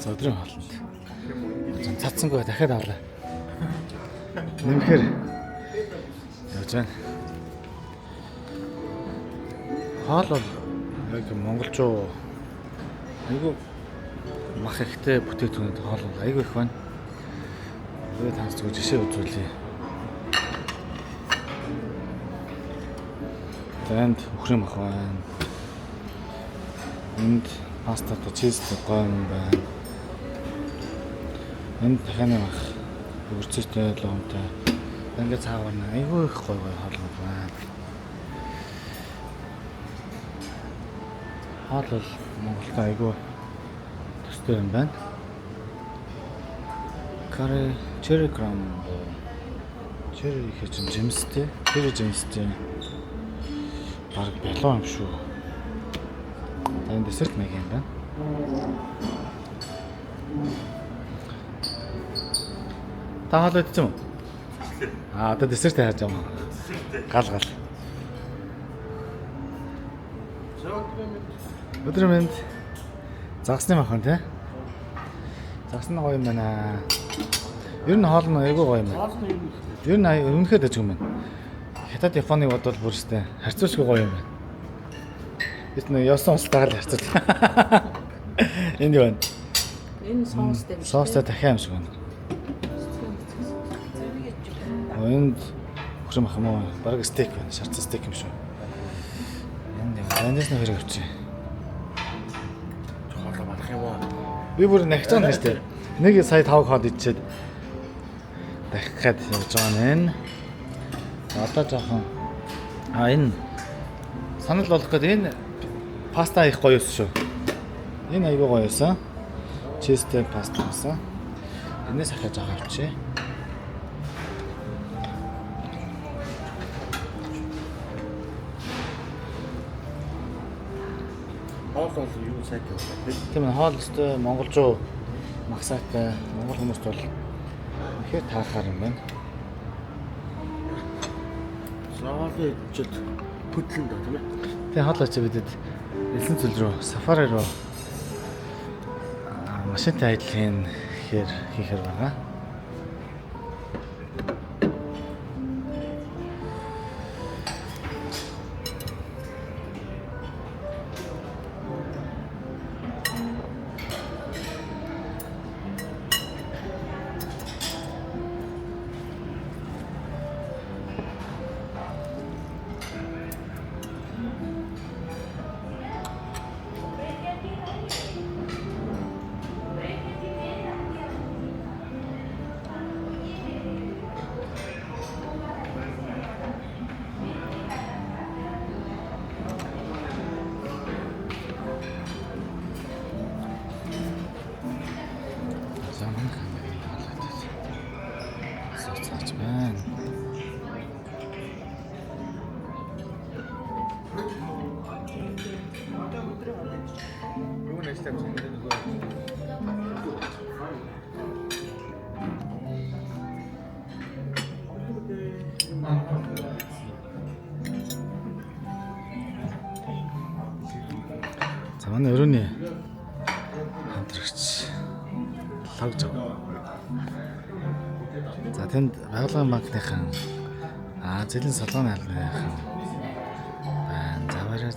За өдрийн хоолнд. Цацсангүй дахиад авлаа. Нэмэхээр явж байна. Хоол бол яг монголчуу айгүй мах ихтэй бүтээгдэхүүнүүд хоол бол айгүй их байна. Тэгээд танаас зөв жишээ үзүүлье. Энд өхрийн мах байна. Энд пастата, чизтэй гойн байна. Энд дахианы мах, өрцөжтэй ломтой. Ингээд цаагаар нь айгүй их гой хоолнууд байна. Хоол бол Монголд айгүй төстэй юм байна. Curry, cherry crumble. Cherry их юм жимстэй. Cherry жимстэй. Бараг балон юм шүү. Энэ десерт мэг юм байна. Та хоол идсэн үү? Одоо десерт хайж байгаа юм. Гал. Өдөр мэнд загсны махан тий. Загсны гоё юм байна. Ер нь хоол нь айгүй гоё юм байна. Ер нь өмнөхөд ажиг юм байна. Хятад Японыг бодвол бүр өстэй харьцуулшгүй гоё юм байна. Бид нөө явсан устдаа л харьцуул. Энд юу вэ? Энэ соустэй. Соустай дахиад юм шиг байна. Энд өхрөм ах юм уу? Бараг стейк байна. Шарцсан стейк юм шүү. Эндээс нь хэрэг авчи. Хоолоо барах юм уу? Би бүр нахиж байгаа юм шүү дээ. Нэг сая 5 хоод идчихэд дахиад явж байгаа нэ. Одоо жоохон энэ санал болгох гэдэг энэ паста их гоё шүү. Энэ аягүй гоё байсан. Чизтэй паста байсан. Энэс ахиж байгаа авчи. Хоол бол юу сайтай байна. Тийм ээ, хоол өстой монголчуу магсаатай. Монгол хүмүүст бол ихээр таахаар юм байна. Сафари жил хөдлөн доо тийм ээ. Тэгээ хоол очиж бидэд элсэн цөл рүү, сафари руу машинтай ажлын хийхээр байгаа. За манай өрөөний хамтрагч лог жоо. За тэнд байгууллагын банкныхан зэлийн салгааны албаныхан байна. Заваараа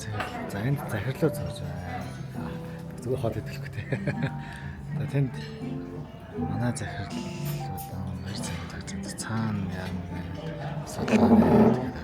за энд захирлуу зурж байна. Зүгээр хол идэлгүй те. За тэнд манай захирал баяр цагт цаана яам салгааны